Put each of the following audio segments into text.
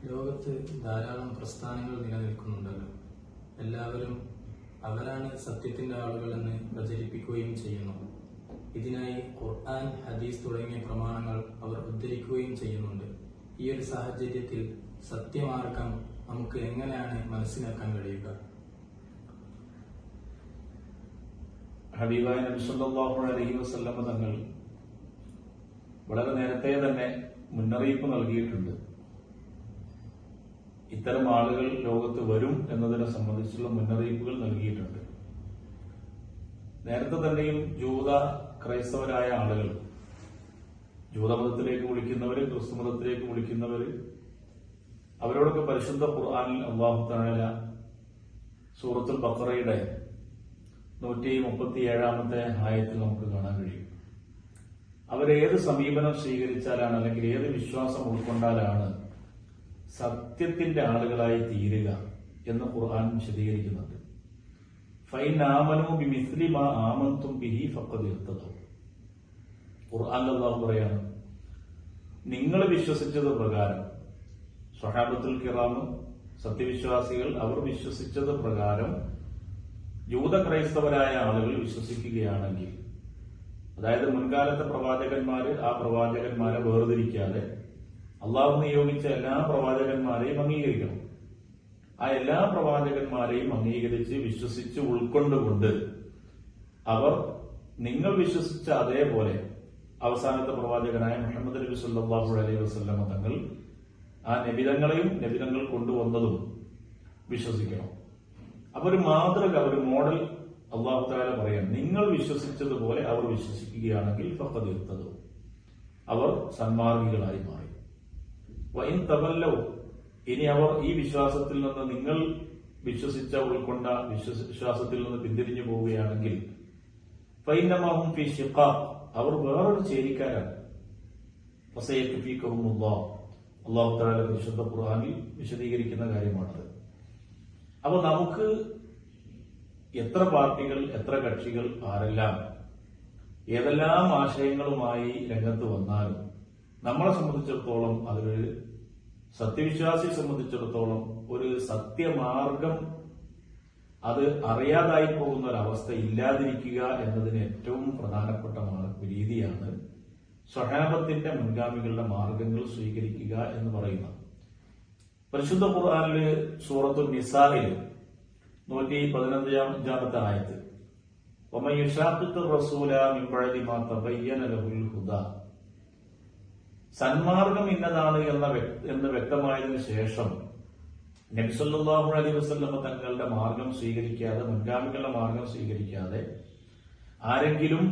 ലോകത്ത് ധാരാളം പ്രസ്ഥാനങ്ങൾ നിലനിൽക്കുന്നുണ്ടല്ലോ. എല്ലാവരും അവരാണ് സത്യത്തിന്റെ ആളുകളെന്ന് പ്രചരിപ്പിക്കുകയും ചെയ്യുന്നു. ഇതിനായി ഖുർആൻ, ഹദീസ് തുടങ്ങിയ പ്രമാണങ്ങൾ അവർ ഉദ്ധരിക്കുകയും ചെയ്യുന്നുണ്ട്. ഈ ഒരു സാഹചര്യത്തിൽ സത്യമാർഗം നമുക്ക് എങ്ങനെയാണ് മനസ്സിലാക്കാൻ കഴിയുക? ഹബീബായ നബി സല്ലല്ലാഹു അലൈഹി വസല്ലം തങ്ങൾ വളരെ നേരത്തെ തന്നെ മുന്നറിയിപ്പ് നൽകിയിട്ടുണ്ട്. ഇത്തരം ആളുകൾ ലോകത്ത് വരും എന്നതിനെ സംബന്ധിച്ചുള്ള മുന്നറിയിപ്പുകൾ നൽകിയിട്ടുണ്ട്. നേരത്തെ തന്നെയും ക്രൈസ്തവരായ ആളുകൾ, ജൂതമതത്തിലേക്ക് വിളിക്കുന്നവര്, ക്രിസ്തു മതത്തിലേക്ക് വിളിക്കുന്നവര്, അവരോടൊക്കെ പരിശുദ്ധ ഖുർആനിൽ അല്ലാഹു തആല സൂറത്തുൽ ബഖറയുടെ 137 ആയത്തിൽ നമുക്ക് കാണാൻ കഴിയും. അവരേത് സമീപനം സ്വീകരിച്ചാലാണ്, അല്ലെങ്കിൽ ഏത് വിശ്വാസം ഉൾക്കൊണ്ടാലാണ് സത്യത്തിന്റെ ആളുകളായി തീരുക എന്ന് ഖുർആൻ വിശദീകരിക്കുന്നുണ്ട്. ഫൈൻ ആമനൂ ബിമിസ്ലി മാ ആമൻതും ബിഹി ഫഖദ് ഇഹ്തദൗ. ഖുർആൻ അല്ലാഹു പറയാണ്, നിങ്ങൾ വിശ്വസിച്ചത് പ്രകാരം, സ്വഹാബത്തുൽ കിറാം സത്യവിശ്വാസികൾ അവർ വിശ്വസിച്ചത് പ്രകാരം ക്രൈസ്തവരായ ആളുകൾ വിശ്വസിക്കുകയാണെങ്കിൽ, അതായത് മുൻകാലത്തെ പ്രവാചകന്മാര് ആ പ്രവാചകന്മാരെ വേർതിരിക്കാതെ അള്ളാഹു നിയോഗിച്ച എല്ലാ പ്രവാചകന്മാരെയും അംഗീകരിക്കണം. ആ എല്ലാ പ്രവാചകന്മാരെയും അംഗീകരിച്ച് വിശ്വസിച്ച് ഉൾക്കൊണ്ടുകൊണ്ട് അവർ നിങ്ങൾ വിശ്വസിച്ച അതേപോലെ അവസാനത്തെ പ്രവാചകനായ മുഹമ്മദ് നബി സല്ലല്ലാഹു അലൈഹി വസല്ലം തങ്ങൾ ആ നബിതങ്ങളെയും നബിതങ്ങൾ കൊണ്ടുവന്നതും വിശ്വസിക്കണം. അപ്പൊ ഒരു മാതൃക, ഒരു മോഡൽ അല്ലാഹു തആല പറയാം, നിങ്ങൾ വിശ്വസിച്ചതുപോലെ അവർ വിശ്വസിക്കുകയാണെങ്കിൽ ഫഖദ് ഇഹ്തദൗ, അവർ സന്മാർഗികളായി മാറി. വഇൻ തവല്ലൗ, ഇനി അവർ ഈ വിശ്വാസത്തിൽ നിന്ന്, നിങ്ങൾ വിശ്വസിച്ച ഉൾക്കൊണ്ട വിശ്വാസത്തിൽ നിന്ന് പിന്തിരിഞ്ഞു പോവുകയാണെങ്കിൽ ഫഇന്നമാ ഹും ഫീ ശിഖാഖ്, അവർ വേറൊരു ചേരിക്കാരാണ്. ഫസയക്ഫീകഹുമുല്ലാഹ്, അല്ലാഹു തആല പരിശുദ്ധ ഖുർആനിൽ വിശദീകരിക്കുന്ന കാര്യമാണത്. അപ്പൊ നമുക്ക് എത്ര പാർട്ടികൾ, എത്ര കക്ഷികൾ, ആരെല്ലാം ഏതെല്ലാം ആശയങ്ങളുമായി രംഗത്ത് വന്നാലും നമ്മളെ സംബന്ധിച്ചിടത്തോളം, അതൊരു സത്യവിശ്വാസിയെ സംബന്ധിച്ചിടത്തോളം ഒരു സത്യമാർഗം അത് അറിയാതായി പോകുന്ന ഒരവസ്ഥ ഇല്ലാതിരിക്കുക എന്നതിന് ഏറ്റവും പ്രധാനപ്പെട്ട രീതിയാണ് സ്വഹാബത്തിന്റെ മുൻഗാമികളുടെ മാർഗങ്ങൾ സ്വീകരിക്കുക എന്ന് പറയുന്നത്. പരിശുദ്ധ ഖുർആനില് സൂറത്തുൽ നിസാഇൽ 115 ആയത്ത്, വമൻ യുശാഖിഖിർ റസൂല മിൻ ബഅദി മാ തബയ്യന ലഹുൽ ഹുദാ, സന്മാർഗം ഇന്നതാണ് എന്ന് വ്യക്തമായതിനു ശേഷം നബി സല്ലല്ലാഹു അലൈഹി വസല്ലം തങ്ങളുടെ മാർഗം സ്വീകരിക്കാതെ, മുൻഗാമികളുടെ മാർഗം സ്വീകരിക്കാതെ ആരെങ്കിലും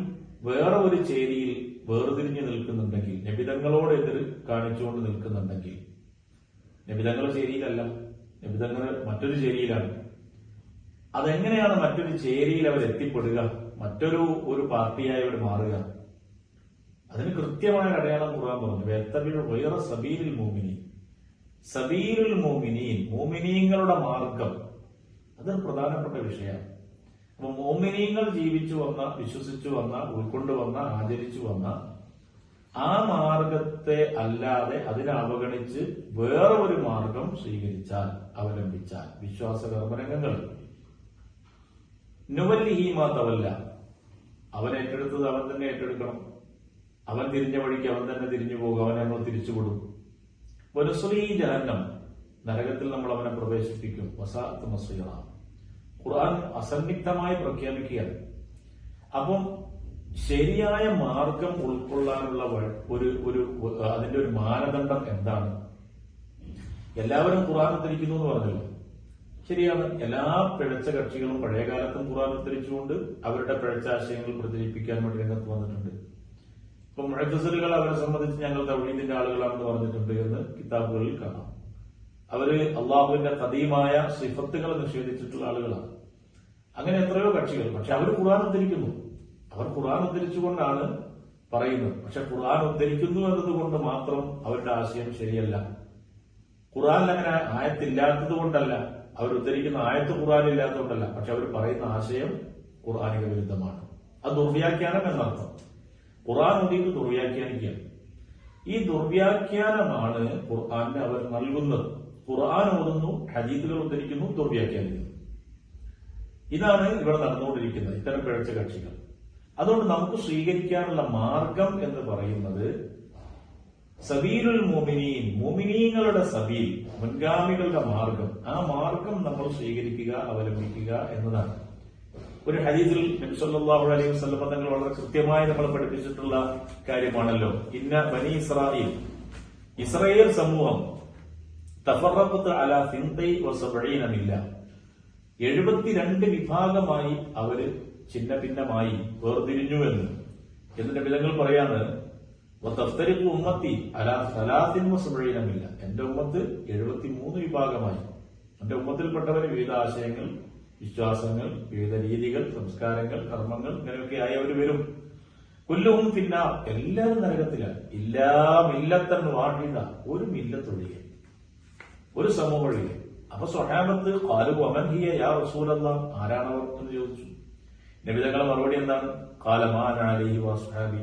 വേറെ ഒരു ചേരിയിൽ വേർതിരിഞ്ഞു നിൽക്കുന്നുണ്ടെങ്കിൽ, നബിതങ്ങളോട് എതിർ കാണിച്ചുകൊണ്ട് നിൽക്കുന്നുണ്ടെങ്കിൽ, നബിതങ്ങളുടെ ചേരിയിലല്ല, നബിതങ്ങൾ മറ്റൊരു ചേരിയിലാണ്. അതെങ്ങനെയാണ് മറ്റൊരു ചേരിയിൽ അവർ എത്തിപ്പെടുക, മറ്റൊരു പാർട്ടിയായി അവർ മാറുക? അതിന് കൃത്യമായ അടയാളം ഖുർആൻ പറഞ്ഞു, വയത്തബിഉ ഗൈറ സബീലിൽ മുഅ്മിനീൻ, സബീലുൽ മുഅ്മിനീൻ, മുഅ്മിനീങ്ങളുടെ മാർഗം. അതൊരു പ്രധാനപ്പെട്ട വിഷയമാണ്. അപ്പൊ മുഅ്മിനീങ്ങൾ ജീവിച്ചു വന്ന, വിശ്വസിച്ചു വന്ന, ഉൾക്കൊണ്ടുവന്ന, ആചരിച്ചു വന്ന ആ മാർഗത്തെ അല്ലാതെ അതിനെ അവഗണിച്ച് വേറെ ഒരു മാർഗം സ്വീകരിച്ചാൽ, അവലംബിച്ചാൽ, വിശ്വാസ കർമ്മരംഗങ്ങൾ നുവല്ലിഹി മാ തവല്ല, അവൻ ഏറ്റെടുത്തത് അവൻ തന്നെ ഏറ്റെടുക്കണം. അവൻ തിരിഞ്ഞ വഴിക്ക് അവൻ തന്നെ തിരിഞ്ഞു പോകും, അവനെ നമ്മൾ തിരിച്ചുവിടും. വനുസ്ലീ ജഹന്നം, നരകത്തിൽ നമ്മൾ അവനെ പ്രവേശിപ്പിക്കും. വസാഅത്ത് മസീറ, ഖുർആൻ അസന്നിഗ്ധമായി പ്രഖ്യാപിക്കുകയാണ്. അപ്പം ശരിയായ മാർഗം ഉൾക്കൊള്ളാനുള്ള അതിന്റെ ഒരു മാനദണ്ഡം എന്താണ്? എല്ലാവരും ഖുർആൻ ഉദ്ധരിക്കുന്നു എന്ന് പറഞ്ഞല്ലോ, ശരിയാണ്. എല്ലാ പിഴച്ച കക്ഷികളും പഴയകാലത്തും ഖുർആൻ ഉദ്ധരിച്ചുകൊണ്ട് അവരുടെ പിഴച്ച ആശയങ്ങൾ പ്രചരിപ്പിക്കാൻ വേണ്ടി രംഗത്ത് വന്നിട്ടുണ്ട്. ഇപ്പൊ മുഅ്തസിലികൾ അവരെ സംബന്ധിച്ച് ഞങ്ങൾ തൗഹീദിന്റെ ആളുകളാണെന്ന് പറഞ്ഞിട്ടുണ്ട് എന്ന് കിതാബുകളിൽ കാണാം. അവര് അള്ളാഹുവിന്റെ ഖദീമായ സിഫത്തുകൾ നിഷേധിച്ചിട്ടുള്ള ആളുകളാണ്. അങ്ങനെ എത്രയോ കക്ഷികൾ. പക്ഷെ അവർ ഖുർആൻ ഉദ്ധരിക്കുന്നു, അവർ ഖുർആൻ ഉദ്ധരിച്ചുകൊണ്ടാണ് പറയുന്നത്. പക്ഷെ ഖുർആൻ ഉദ്ധരിക്കുന്നു എന്നതുകൊണ്ട് മാത്രം അവരുടെ ആശയം ശരിയല്ല. ഖുർആനിൽ അങ്ങനെ ആയത്തില്ലാത്തത് കൊണ്ടല്ല, അവർ ഉദ്ധരിക്കുന്ന ആയത്ത് ഖുർആനില്ലാത്തതുകൊണ്ടല്ല, പക്ഷെ അവർ പറയുന്ന ആശയം ഖുർആനിക വിരുദ്ധമാണ്. അത് ദുർവ്യാഖ്യാനം എന്നർത്ഥം. ഖുർആൻ ഓതിയിട്ട് ദുർവ്യാഖ്യാനിക്കുകയാണ്. ഈ ദുർവ്യാഖ്യാനമാണ് ഖുർആന് അവർ നൽകുന്നത്. ഖുർആൻ ഓതുന്നു, ഹദീസുകൾ ഉദ്ധരിക്കുന്നു, ദുർവ്യാഖ്യാനിക്കുന്നു. ഇതാണ് ഇവിടെ നടന്നുകൊണ്ടിരിക്കുന്നത് ഇത്തരം പിഴച്ച കക്ഷികൾ. അതുകൊണ്ട് നമുക്ക് സ്വീകരിക്കാനുള്ള മാർഗം എന്ന് പറയുന്നത് സബീലുൽ മുഅ്മിനീൻ, മുഅ്മിനീങ്ങളുടെ സബീൽ, മുൻഗാമികളുടെ മാർഗം. ആ മാർഗം നമ്മൾ സ്വീകരിക്കുക, അവലംബിക്കുക എന്നതാണ്. ഒരു ഹദീസിൽ നബി സല്ലല്ലാഹു അലൈഹി വസല്ലം തങ്ങൾ വളരെ കൃത്യമായി നമ്മളെ പഠിപ്പിച്ചിട്ടുള്ള കാര്യമാണല്ലോ, ഇന്ന ബനി ഇസ്രായേൽ സമൂഹം തഫറഖത്ത് അലാ 72 മില്ല, 72 വിഭാഗമായി അവര് ചിന്ന ഭിന്നമായി വേർതിരിഞ്ഞു എന്ന് നബി തങ്ങൾ പറയാണ്. തഫ്തരിഖു ഉമ്മത്തി അലാ 73 മില്ല, എന്റെ ഉമ്മത്ത് 73 വിഭാഗമായി. എന്റെ ഉമ്മത്തിൽപ്പെട്ടവർ വിവിധ ആശയങ്ങൾ, വിശ്വാസങ്ങൾ, വിവിധ രീതികൾ, സംസ്കാരങ്ങൾ, കർമ്മങ്ങൾ ഇങ്ങനെയൊക്കെയായി അവർ വരും. കുല്ലുഹും ഫിന്നാർ, എല്ലാവരും നരകത്തിലാണ്. ഇല്ലാ മില്ലത്തൻ വാഹിദ, ഒരു മില്ലത്തൊഴികെ, ഒരു സമൂഹം ഒഴികെ. അപ്പൊ സ്വഹാബത്ത് ഖാലു വമൻ ഹിയ യാ റസൂലല്ലാഹ്, ആരാണവർ എന്ന് ചോദിച്ചു. നബി തങ്ങളുടെ മറുപടി എന്താണ്? ഖാല മാ അന അലൈഹി വസ്ഹാബി,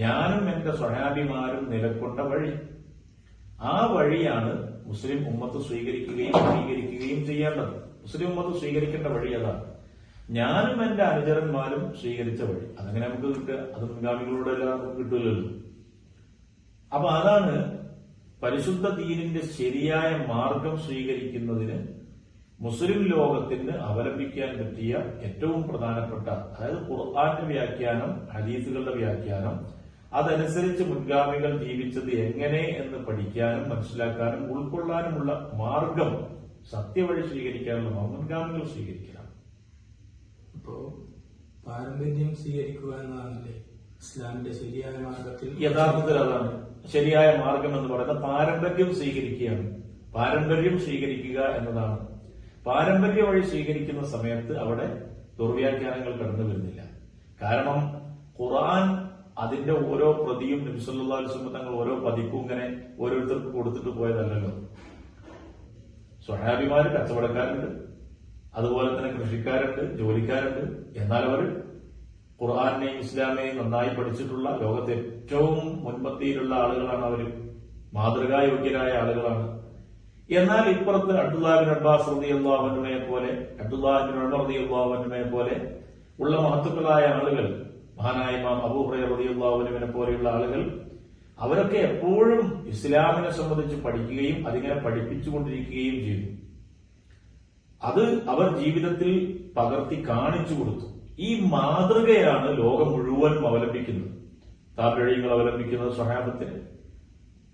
ഞാനും എന്റെ സ്വഹാബിമാരും നിലക്കൊണ്ട വഴി. ആ വഴിയാണ് മുസ്ലിം ഉമ്മത്ത് സ്വീകരിക്കുകയും അംഗീകരിക്കുകയും ചെയ്യേണ്ടത്. മുസ്ലിം ഉമ്മത്ത് സ്വീകരിക്കേണ്ട വഴി അതാണ്. ഞാനും എന്റെ അനുചരന്മാരും സ്വീകരിച്ച വഴി. അതങ്ങനെ നമുക്ക് കിട്ടുക? അത് മുൻഗാമികളോട് എല്ലാം നമുക്ക് കിട്ടില്ലല്ലോ. അപ്പൊ അതാണ് പരിശുദ്ധ ദീനിന്റെ ശരിയായ മാർഗം സ്വീകരിക്കുന്നതിന് മുസ്ലിം ലോകത്തിന് അവലംബിക്കാൻ പറ്റിയ ഏറ്റവും പ്രധാനപ്പെട്ട, അതായത് ഖുർആന്റെ വ്യാഖ്യാനം, ഹദീസുകളുടെ വ്യാഖ്യാനം, അതനുസരിച്ച് മുൻഗാമികൾ ജീവിച്ചത് എങ്ങനെ എന്ന് പഠിക്കാനും മനസ്സിലാക്കാനും ഉൾക്കൊള്ളാനുമുള്ള മാർഗം, സത്യവഴി സ്വീകരിക്കാനുള്ള മുൻഗാമികൾ സ്വീകരിക്കണം. അപ്പോ പാരമ്പര്യം സ്വീകരിക്കുക എന്നതാണല്ലേ ഇസ്ലാമിന്റെ ശരിയായ മാർഗത്തിൽ? യഥാർത്ഥത്തിൽ അതാണ് ശരിയായ മാർഗം എന്ന് പറയുന്നത്. പാരമ്പര്യം സ്വീകരിക്കുകയാണ്. പാരമ്പര്യം സ്വീകരിക്കുക എന്നതാണ്. പാരമ്പര്യ വഴി സ്വീകരിക്കുന്ന സമയത്ത് അവിടെ ദുർവ്യാഖ്യാനങ്ങൾ കടന്നു വരുന്നില്ല. കാരണം ഖുർആൻ അതിന്റെ ഓരോ പ്രതിയും നബി സല്ലല്ലാഹു അലൈഹി വസല്ലം തങ്ങൾ ഓരോ പതിപ്പും ഇങ്ങനെ ഓരോരുത്തർക്ക് കൊടുത്തിട്ട് പോയതല്ലല്ലോ. സ്വഹാബിമാര് കച്ചവടക്കാരുണ്ട്, അതുപോലെ തന്നെ കൃഷിക്കാരുണ്ട്, ജോലിക്കാരുണ്ട്. എന്നാൽ അവർ ഖുർആനെയും ഇസ്ലാമിനെയും നന്നായി പഠിച്ചിട്ടുള്ള ലോകത്തെ ഏറ്റവും മുൻപന്തിയിലുള്ള ആളുകളാണ്. അവർ മാതൃകായോഗ്യരായ ആളുകളാണ്. എന്നാൽ ഇപ്പുറത്ത് അബ്ദുല്ലാഹ് ബിൻ അബ്ബാസ് റളിയല്ലാഹു അൻഹുവിനെ പോലെ, അബ്ദുല്ലാഹ് ബിൻ ഉമർ റളിയല്ലാഹു അൻഹുവിനെ പോലെ ഉള്ള മഹത്തുക്കളായ ആളുകൾ, മഹാനായ ഇമാം അബൂ ഹുറൈറ റളിയല്ലാഹു അൻഹുവിനെ പോലെയുള്ള ആളുകൾ, അവരൊക്കെ എപ്പോഴും ഇസ്ലാമിനെ സംബന്ധിച്ച് പഠിക്കുകയും അതിങ്ങനെ പഠിപ്പിച്ചുകൊണ്ടിരിക്കുകയും ചെയ്തു. അത് അവർ ജീവിതത്തിൽ പകർത്തി കാണിച്ചു കൊടുത്തു. ഈ മാതൃകയാണ് ലോകം മുഴുവൻ അവലംബിക്കുന്നത്. താബിഈങ്ങൾ അവലംബിക്കുന്നത് സ്വഹാബത്തിന്,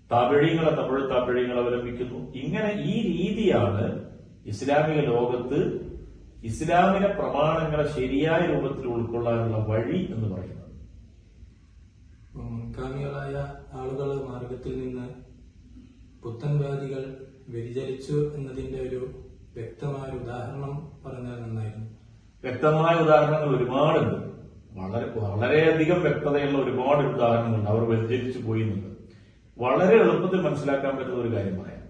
താബിഈങ്ങളെ താബിഈങ്ങൾ അവലംബിക്കുന്നു. ഇങ്ങനെ ഈ രീതിയാണ് ഇസ്ലാമിക ലോകത്ത് ഇസ്ലാമിക പ്രമാണങ്ങളെ ശരിയായ രൂപത്തിൽ ഉൾക്കൊള്ളാനുള്ള വഴി എന്ന് പറയുന്നത്. മുൻഗാമികളായ ആളുകൾ മാർഗത്തിൽ നിന്ന് പുത്തൻവാദികൾ വ്യതിചലിച്ചു എന്നതിന്റെ ഒരു വ്യക്തമായ ഉദാഹരണം പറഞ്ഞാൽ നന്നായിരുന്നു. വ്യക്തമായ ഉദാഹരണങ്ങൾ ഒരുപാടുണ്ട്. വളരെയധികം വ്യക്തതയുള്ള ഒരുപാട് ഉദാഹരണങ്ങളുണ്ട്. അവർ വ്യതിചലിച്ചു പോയി എന്നുള്ളത് വളരെ എളുപ്പത്തിൽ മനസ്സിലാക്കാൻ പറ്റുന്ന ഒരു കാര്യം പറയാം.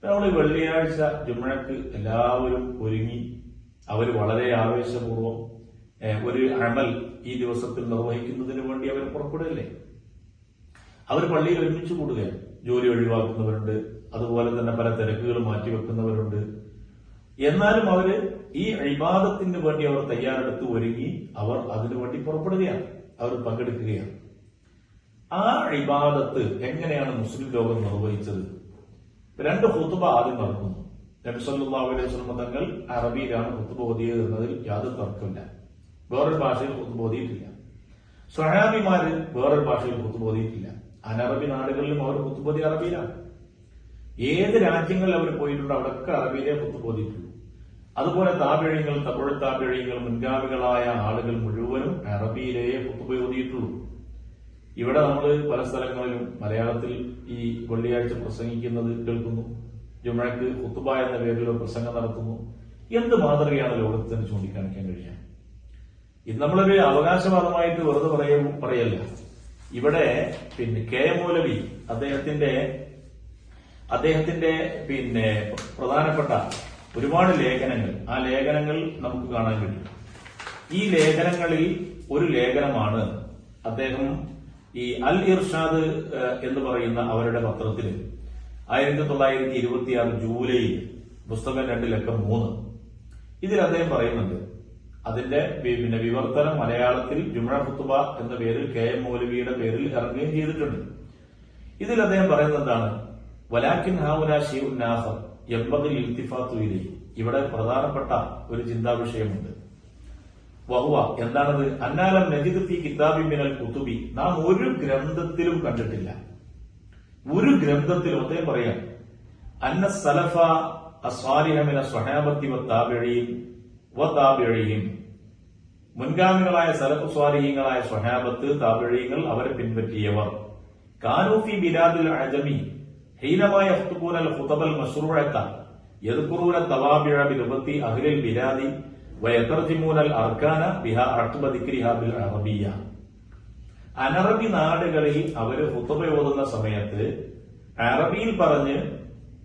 നമ്മൾ വെള്ളിയാഴ്ച ജുമുഅക്ക് എല്ലാവരും ഒരുങ്ങി അവർ വളരെ ആവേശപൂർവ്വം ഒരു അമൽ ഈ ദിവസത്തിൽ നിർവഹിക്കുന്നതിന് വേണ്ടി അവർ പുറപ്പെടുകയല്ലേ. അവർ പള്ളിയിൽ ഒരുമിച്ച് കൂടുകയാണ്. ജോലി ഒഴിവാക്കുന്നവരുണ്ട്, അതുപോലെ തന്നെ പല തിരക്കുകൾ മാറ്റിവെക്കുന്നവരുണ്ട്. എന്നാലും അവര് ഈ ഇബാദത്തിന് വേണ്ടി അവർ തയ്യാറെടുത്ത് ഒരുങ്ങി അവർ അതിനുവേണ്ടി പുറപ്പെടുകയാണ്, അവർ പങ്കെടുക്കുകയാണ്. ആ ഇബാദത്ത് എങ്ങനെയാണ് മുസ്ലിം ലോകം നിർവഹിച്ചത്? 2 ഖുതുബ ആദ്യം നടക്കുന്നു. നബി സല്ലല്ലാഹു അലൈഹി വസല്ലം തങ്ങൾ അറബിയിലാണ് ഖുതുബ ഓതിയത് എന്നതിൽ യാതൊരു തർക്കമില്ല. വേറൊരു ഭാഷയിൽ ഖുതുബ ഓതിയിട്ടില്ല. സ്വഹാബിമാര് വേറൊരു ഭാഷയിൽ ഖുതുബ ഓതിയിട്ടില്ല. അനറബി നാടുകളിലും അവർ ഖുതുബ ഓതി അറബിയിലാണ്. ഏത് രാജ്യങ്ങളിൽ അവർ പോയിട്ടുണ്ടോ അവിടെയൊക്കെ അറബിയിലെ ഖുതുബ ഓതിയിട്ടുള്ളൂ. അതുപോലെ താബിഈങ്ങൾ, താബിഈങ്ങൾ, മുൻഗാമികളായ ആളുകൾ മുഴുവനും അറബിയിലേ ഖുതുബ ഓതിയിട്ടുള്ളൂ. ഇവിടെ നമ്മൾ പല സ്ഥലങ്ങളിലും മലയാളത്തിൽ ഈ വെള്ളിയാഴ്ച പ്രസംഗിക്കുന്നത് കേൾക്കുന്നു. ജുമുഅക്ക് ഖുതുബ എന്ന പേരിൽ പ്രസംഗം നടത്തുന്നു. എന്ത് മാതൃകയാണ് ലോകത്തിന് ചൂണ്ടിക്കാണിക്കാൻ കഴിയുക? ഇത് നമ്മളൊരു അവകാശവാദമായിട്ട് വെറുതെ പറയല്ല. ഇവിടെ കെ എം മൗലവി അദ്ദേഹത്തിന്റെ പ്രധാനപ്പെട്ട ഒരുപാട് ലേഖനങ്ങൾ, ആ ലേഖനങ്ങൾ നമുക്ക് കാണാൻ കഴിയും. ഈ ലേഖനങ്ങളിൽ ഒരു ലേഖനമാണ് അദ്ദേഹം ഈ അൽ ഇർഷാദ് എന്ന് പറയുന്ന അവരുടെ പത്രത്തിൽ 1926 ജൂലൈയിൽ പുസ്തകം 2 ലക്കം 3 ഇതിൽ അദ്ദേഹം പറയുന്നുണ്ട്. അതിന്റെ വിവർത്തനം മലയാളത്തിൽ ജുമുഅ ഖുതുബ എന്ന പേരിൽ KM മൗലവിയുടെ പേരിൽ ഇറങ്ങുകയും ചെയ്തിട്ടുണ്ട്. ഇതിൽ അദ്ദേഹം പറയുന്നത് എന്താണ്? വലാക്കിൻ ഹാഉലാ ശൈഉൻ ആഖർ യൻബഗി ഇൽതിഫാതു ഇലൈഹി. ഇവിടെ പ്രധാനപ്പെട്ട ഒരു ചിന്താ വിഷയമുണ്ട്. വഹുവ എന്താണത്? അന്നാലം നജിദ് ഫീ കിതാബിൻ മിനൽ കുതുബി, നാം ഒരു ഗ്രന്ഥത്തിലും കണ്ടിട്ടില്ല, ഒരു ഗ്രന്ഥത്തിലും. അദ്ദേഹം പറയാം അന്ന സലഫ അസ്വാലിഹ മിന സ്വഹാബത്തി വത്താബിഈൻ വതാബിഈൻ, മുൻഗാമികളായ സലഫ് സ്വാലിഹീങ്ങളായ സ്വഹാബത്ത്, താബിഈങ്ങൾ, അവരെ പിൻപറ്റിയവർ, കാനൂ ഫീ ബിലാദിൽ അജമി ഹീനമാ യഖ്തുബൂനൽ ഖുതബൽ മശ്റൂഅത യദ്കുറൂന തവാബിഅ ബിലുഗത്തി അഹ്ലിൽ ബിലാദി വയതർജിമൂനൽ അർക്കാന ബിഹാ അഖ്ബ ദിക്രിഹാ ബിൽ അറബിയ്യ. അനറബി നാടുകളിൽ അവർ ഖുതുബ ഓതുന്ന സമയത്ത് അറബിയിൽ പറഞ്ഞ്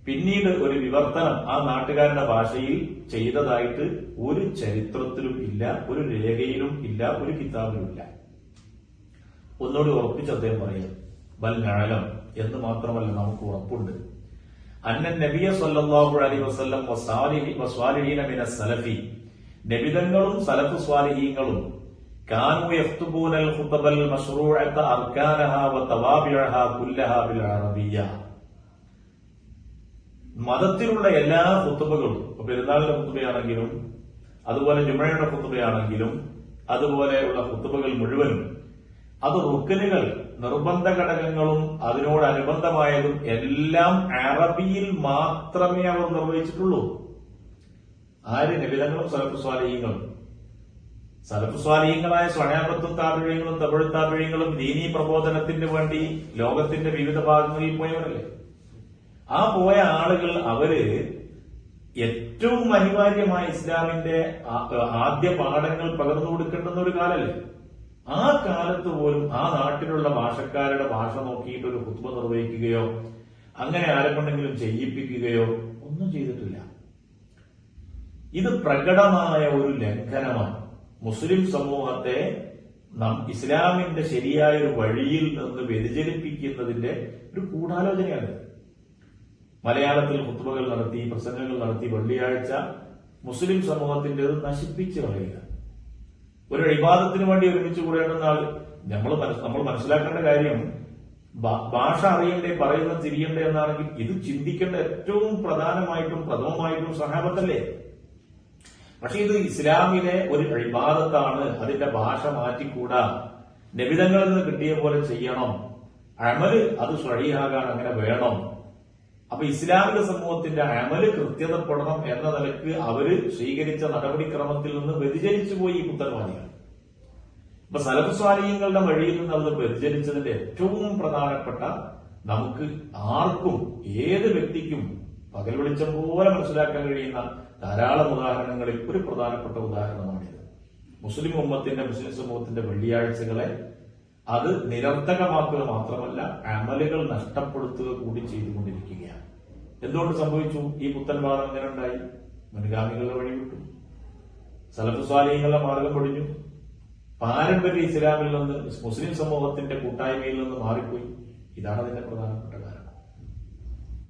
പിന്നീട് ഒരു വിവർത്തനം ആ നാട്ടുകാരുടെ ഭാഷയിൽ ചെയ്തതായിട്ട് ഒരു ചരിത്രത്തിലും ഇല്ല, ഒരു രേഖയിലും ഇല്ല, ഒരു കിതാബിലും ഇല്ല. ഒന്നുകൂടി ഉറപ്പിച്ച് അദ്ദേഹം പറയാം, ബൽ നഅലം എന്ന് മാത്രമല്ല നമുക്ക് ഉറപ്പുണ്ട്, അന്നൻ നബിയ സല്ലല്ലാഹു അലൈഹി വസല്ലം വസ്വാലിഹീന മിന സലഫി, നബിതങ്ങളും സലഫ് സ്വാലിഹീങ്ങളും കാനൂ യഖ്തുബൂനൽ ഖുതബൽ മശ്റൂഅത അർക്കാനഹാ വതവാബിഅഹാ കുല്ലഹാ ബിൽ അറബിയ്യ. മതത്തിലുള്ള എല്ലാ ഖുതുബകളും, പെരുന്നാളിന്റെ ഖുതുബയാണെങ്കിലും അതുപോലെ ജുമുഅയുടെ ഖുതുബയാണെങ്കിലും അതുപോലെയുള്ള ഖുതുബകൾ മുഴുവനും അത് റുക്നുകൾ, നിർബന്ധ ഘടകങ്ങളും അതിനോടനുബന്ധമായതും എല്ലാം അറബിയിൽ മാത്രമേ അവർ നിർവഹിച്ചിട്ടുള്ളൂ. ആര്? നബിതങ്ങളും സലഫ് സ്വാലിഹീങ്ങളും. സലഫ് സ്വാലിഹീങ്ങളായ സ്വഹാബത്തും താബിഈങ്ങളും തബഉ താബിഈങ്ങളും ദീനീ പ്രബോധനത്തിന് വേണ്ടി ലോകത്തിന്റെ വിവിധ ഭാഗങ്ങളിൽ പോയവരല്ലേ. ആ പോയ ആളുകൾ അവര് ഏറ്റവും അനിവാര്യമായ ഇസ്ലാമിന്റെ ആദ്യ പാഠങ്ങൾ പകർന്നു കൊടുക്കേണ്ടുന്ന ഒരു കാലല്ലേ. ആ കാലത്ത് പോലും ആ നാട്ടിലുള്ള ഭാഷക്കാരുടെ ഭാഷ നോക്കിയിട്ട് ഒരു ഖുത്ബ നിർവഹിക്കുകയോ അങ്ങനെ ആരെക്കൊണ്ടെങ്കിലും ചെയ്യിപ്പിക്കുകയോ ഒന്നും ചെയ്തിട്ടില്ല. ഇത് പ്രകടമായ ഒരു ലംഘനമാണ്. മുസ്ലിം സമൂഹത്തെ ഇസ്ലാമിന്റെ ശരിയായ ഒരു വഴിയിൽ നിന്ന് വ്യതിചലിപ്പിക്കുന്നതിന്റെ ഒരു ഗൂഢാലോചനയാണ്. മലയാളത്തിൽ ഖുത്ബകൾ നടത്തി, പ്രസംഗങ്ങൾ നടത്തി വെള്ളിയാഴ്ച മുസ്ലിം സമൂഹത്തിൻ്റെത് നശിപ്പിച്ചു കളയുക. ഒരു ഇബാദത്തിന് വേണ്ടി ഒരുമിച്ച് കൂടേണ്ടുന്ന ആൾ നമ്മൾ മനസ്സിലാക്കേണ്ട കാര്യം, ഭാഷ അറിയണ്ടേ, പറയുന്നത് തിരിയണ്ടേ എന്നാണെങ്കിൽ ഇത് ചിന്തിക്കേണ്ട ഏറ്റവും പ്രഥമമായിട്ടും സഹാബത്തല്ലേ. പക്ഷെ ഇത് ഇസ്ലാമിലെ ഒരു ഇബാദത്താണ്, അതിന്റെ ഭാഷ മാറ്റിക്കൂടാ, നബിതങ്ങളിൽ നിന്ന് കിട്ടിയ പോലെ ചെയ്യണം, അമല് അത് സ്വഹീഹാകാൻ അങ്ങനെ വേണം. അപ്പൊ ഇസ്ലാമിക സമൂഹത്തിന്റെ അമല് കൃത്യതപ്പെടണം എന്ന നിലക്ക് അവര് സ്വീകരിച്ച നടപടിക്രമത്തിൽ നിന്ന് വ്യതിചലിച്ചു പോയി ഈ പുത്തൻവാദികൾ. ഇപ്പൊ സലഫ് സ്വാലിഹീങ്ങളുടെ വഴിയിൽ നിന്ന് അത് വ്യതിചലിച്ചതിന്റെ ഏറ്റവും പ്രധാനപ്പെട്ട, നമുക്ക് ആർക്കും ഏത് വ്യക്തിക്കും പകൽ വെളിച്ചം പോലെ മനസ്സിലാക്കാൻ കഴിയുന്ന ധാരാളം ഉദാഹരണങ്ങളിൽ ഒരു പ്രധാനപ്പെട്ട ഉദാഹരണമാണിത്. മുസ്ലിം സമൂഹത്തിന്റെ വെള്ളിയാഴ്ചകളെ അത് നിരർത്ഥകമാക്കുക മാത്രമല്ല, അമലുകൾ നഷ്ടപ്പെടുത്തുക കൂടി ചെയ്തുകൊണ്ടിരിക്കുകയാണ്. എന്തുകൊണ്ട് സംഭവിച്ചു? ഈ പുത്തൻവാദം എങ്ങനെ ഉണ്ടായി? മുൻഗാമികളുടെ വഴി വിട്ടു, സലഫ് സ്വാലിഹീങ്ങളുടെ മാർഗം പൊടിഞ്ഞു, പാരമ്പര്യ ഇസ്ലാമിൽ നിന്ന് മുസ്ലിം സമൂഹത്തിന്റെ കൂട്ടായ്മയിൽ നിന്ന് മാറിപ്പോയി. ഇതാണ് അതിന്റെ പ്രധാനപ്പെട്ട കാര്യം.